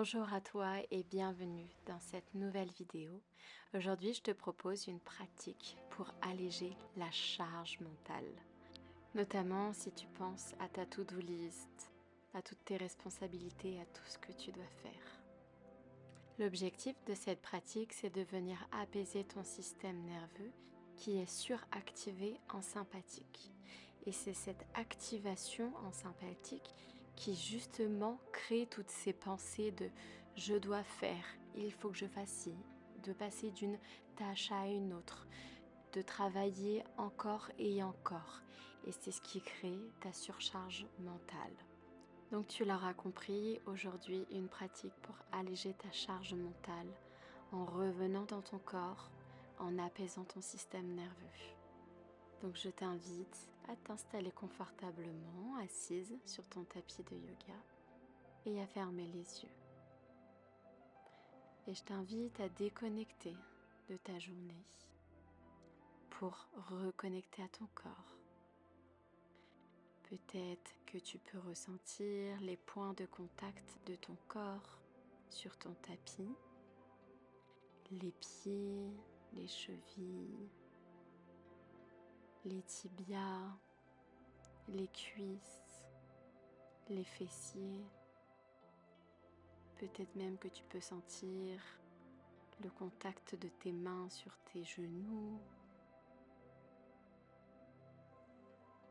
Bonjour à toi et bienvenue dans cette nouvelle vidéo. Aujourd'hui, je te propose une pratique pour alléger la charge mentale. Notamment si tu penses à ta to-do list, à toutes tes responsabilités, à tout ce que tu dois faire. L'objectif de cette pratique, c'est de venir apaiser ton système nerveux qui est suractivé en sympathique. Et c'est cette activation en sympathique qui justement crée toutes ces pensées de « je dois faire, il faut que je fasse ci », de passer d'une tâche à une autre, de travailler encore et encore. Et c'est ce qui crée ta surcharge mentale. Donc tu l'auras compris, aujourd'hui une pratique pour alléger ta charge mentale en revenant dans ton corps, en apaisant ton système nerveux. Donc je t'invite à t'installer confortablement, assise sur ton tapis de yoga et à fermer les yeux. Et je t'invite à déconnecter de ta journée pour reconnecter à ton corps. Peut-être que tu peux ressentir les points de contact de ton corps sur ton tapis, les pieds, les chevilles, les tibias, les cuisses, les fessiers. Peut-être même que tu peux sentir le contact de tes mains sur tes genoux.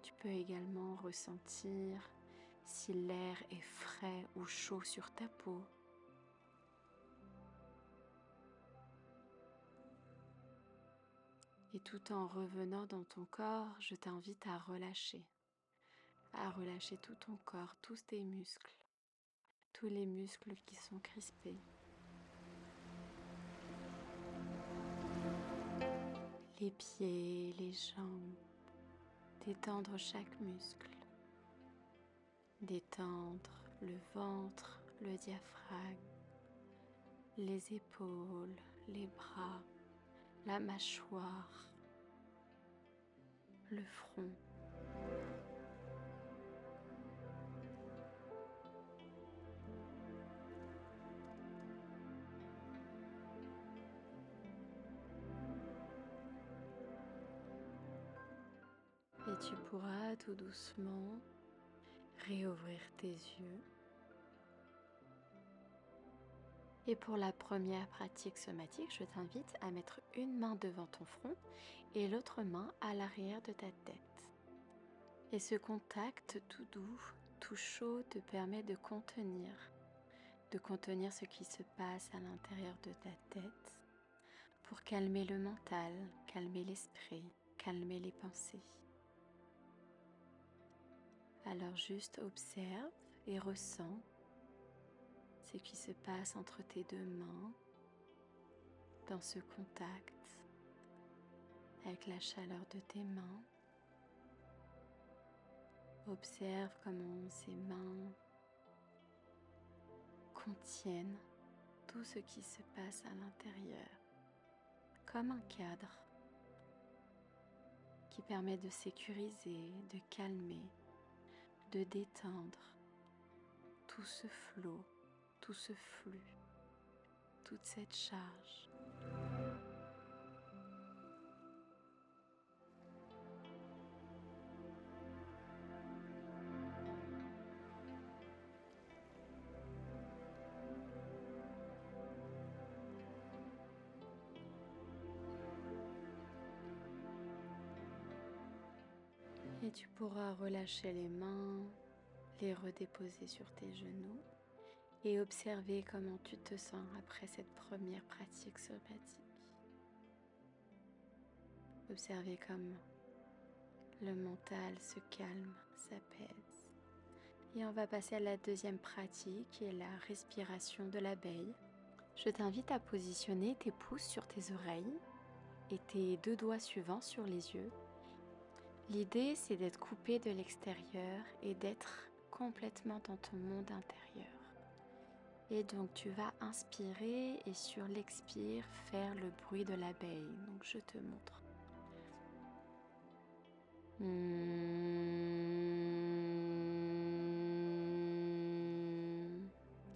Tu peux également ressentir si l'air est frais ou chaud sur ta peau. Et tout en revenant dans ton corps, je t'invite à relâcher tout ton corps, tous tes muscles, tous les muscles qui sont crispés. Les pieds, les jambes, détendre chaque muscle, détendre le ventre, le diaphragme, les épaules, les bras, la mâchoire, le front. Et tu pourras tout doucement réouvrir tes yeux. Et pour la première pratique somatique, je t'invite à mettre une main devant ton front et l'autre main à l'arrière de ta tête. Et ce contact tout doux, tout chaud te permet de contenir ce qui se passe à l'intérieur de ta tête pour calmer le mental, calmer l'esprit, calmer les pensées. Alors juste observe et ressens ce qui se passe entre tes deux mains dans ce contact avec la chaleur de tes mains. Observe comment ces mains contiennent tout ce qui se passe à l'intérieur, comme un cadre qui permet de sécuriser, de calmer, de détendre tout ce flot, tout ce flux, toute cette charge. Et tu pourras relâcher les mains, les redéposer sur tes genoux et observer comment tu te sens après cette première pratique somatique. Observer comme le mental se calme, s'apaise. Et on va passer à la deuxième pratique qui est la respiration de l'abeille. Je t'invite à positionner tes pouces sur tes oreilles et tes deux doigts suivants sur les yeux. L'idée, c'est d'être coupé de l'extérieur et d'être complètement dans ton monde intérieur. Et donc tu vas inspirer et sur l'expire faire le bruit de l'abeille. Donc je te montre.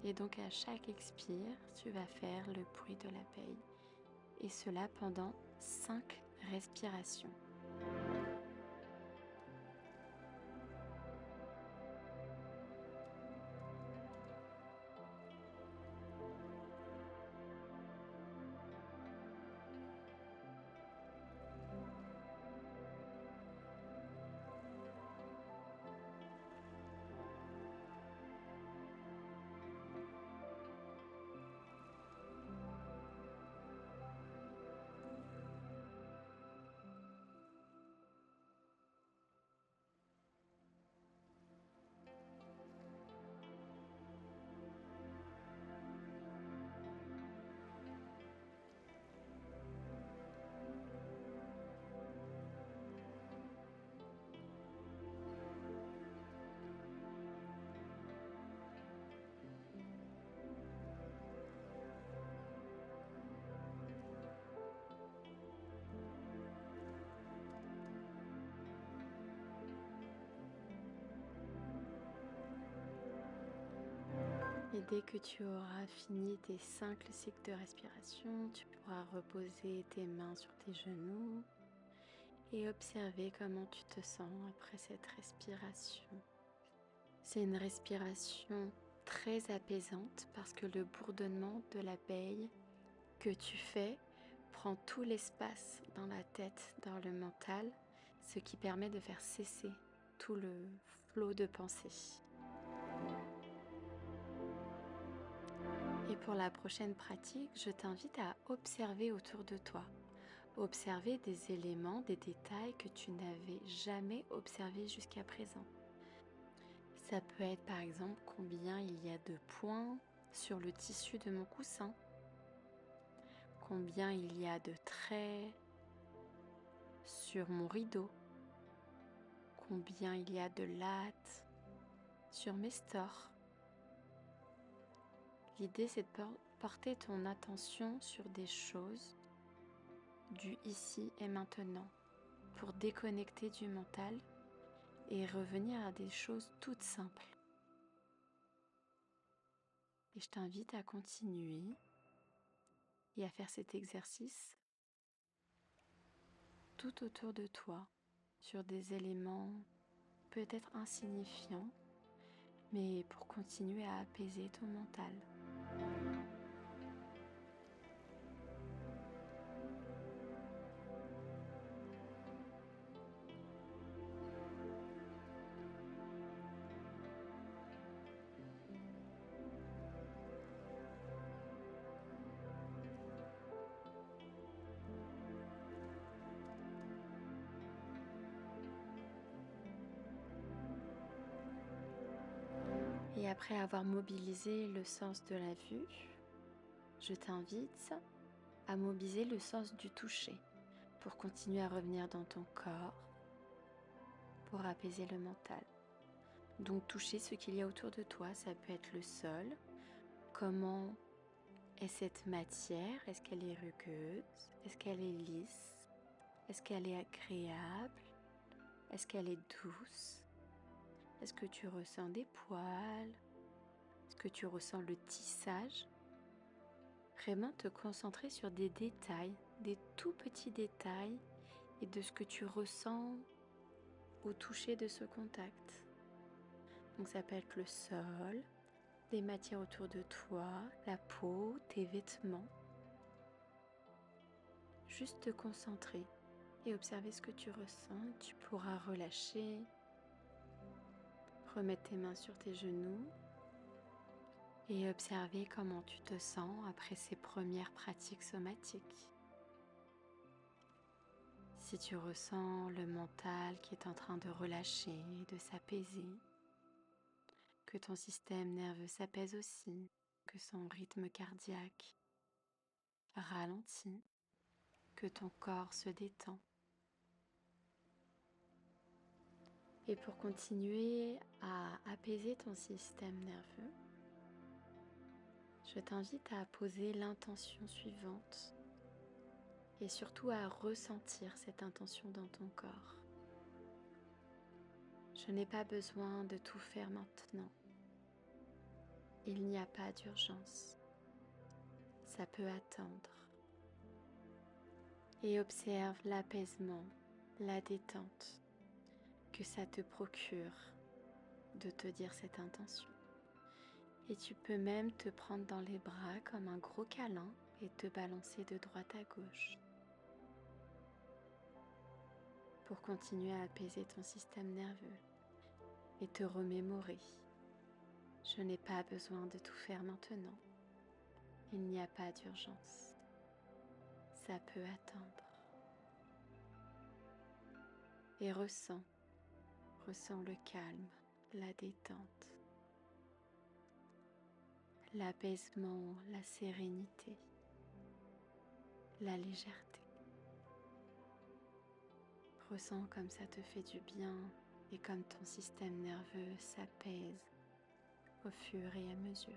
Et donc à chaque expire, tu vas faire le bruit de l'abeille. Et cela pendant 5 respirations. Et dès que tu auras fini tes 5 cycles de respiration, tu pourras reposer tes mains sur tes genoux et observer comment tu te sens après cette respiration. C'est une respiration très apaisante parce que le bourdonnement de l'abeille que tu fais prend tout l'espace dans la tête, dans le mental, ce qui permet de faire cesser tout le flot de pensées. Et pour la prochaine pratique, je t'invite à observer autour de toi. Observer des éléments, des détails que tu n'avais jamais observés jusqu'à présent. Ça peut être par exemple combien il y a de points sur le tissu de mon coussin, combien il y a de traits sur mon rideau, combien il y a de lattes sur mes stores. L'idée, c'est de porter ton attention sur des choses du ici et maintenant pour déconnecter du mental et revenir à des choses toutes simples. Et je t'invite à continuer et à faire cet exercice tout autour de toi sur des éléments peut-être insignifiants, mais pour continuer à apaiser ton mental. Et après avoir mobilisé le sens de la vue, je t'invite à mobiliser le sens du toucher pour continuer à revenir dans ton corps, pour apaiser le mental. Donc toucher ce qu'il y a autour de toi, ça peut être le sol. Comment est cette matière? Est-ce qu'elle est rugueuse? Est-ce qu'elle est lisse? Est-ce qu'elle est agréable? Est-ce qu'elle est douce? Est-ce que tu ressens des poils? Est-ce que tu ressens le tissage? Vraiment te concentrer sur des détails, des tout petits détails et de ce que tu ressens au toucher de ce contact. Donc ça peut être le sol, des matières autour de toi, la peau, tes vêtements. Juste te concentrer et observer ce que tu ressens. Tu pourras relâcher, remettre tes mains sur tes genoux et observer comment tu te sens après ces premières pratiques somatiques. Si tu ressens le mental qui est en train de relâcher, de s'apaiser, que ton système nerveux s'apaise aussi, que son rythme cardiaque ralentit, que ton corps se détend. Et pour continuer à apaiser ton système nerveux, je t'invite à poser l'intention suivante et surtout à ressentir cette intention dans ton corps. Je n'ai pas besoin de tout faire maintenant. Il n'y a pas d'urgence. Ça peut attendre. Et observe l'apaisement, la détente que ça te procure de te dire cette intention. Et tu peux même te prendre dans les bras comme un gros câlin et te balancer de droite à gauche pour continuer à apaiser ton système nerveux et te remémorer. Je n'ai pas besoin de tout faire maintenant. Il n'y a pas d'urgence. Ça peut attendre. Et ressens le calme, la détente, l'apaisement, la sérénité, la légèreté. Ressens comme ça te fait du bien et comme ton système nerveux s'apaise au fur et à mesure.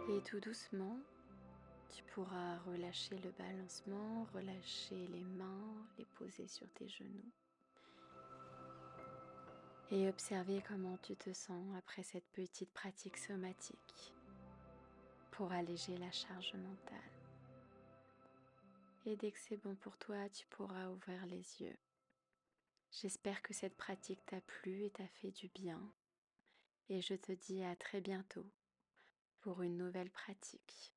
Et tout doucement, tu pourras relâcher le balancement, relâcher les mains, les poser sur tes genoux et observer comment tu te sens après cette petite pratique somatique pour alléger la charge mentale. Et dès que c'est bon pour toi, tu pourras ouvrir les yeux. J'espère que cette pratique t'a plu et t'a fait du bien. Et je te dis à très bientôt pour une nouvelle pratique.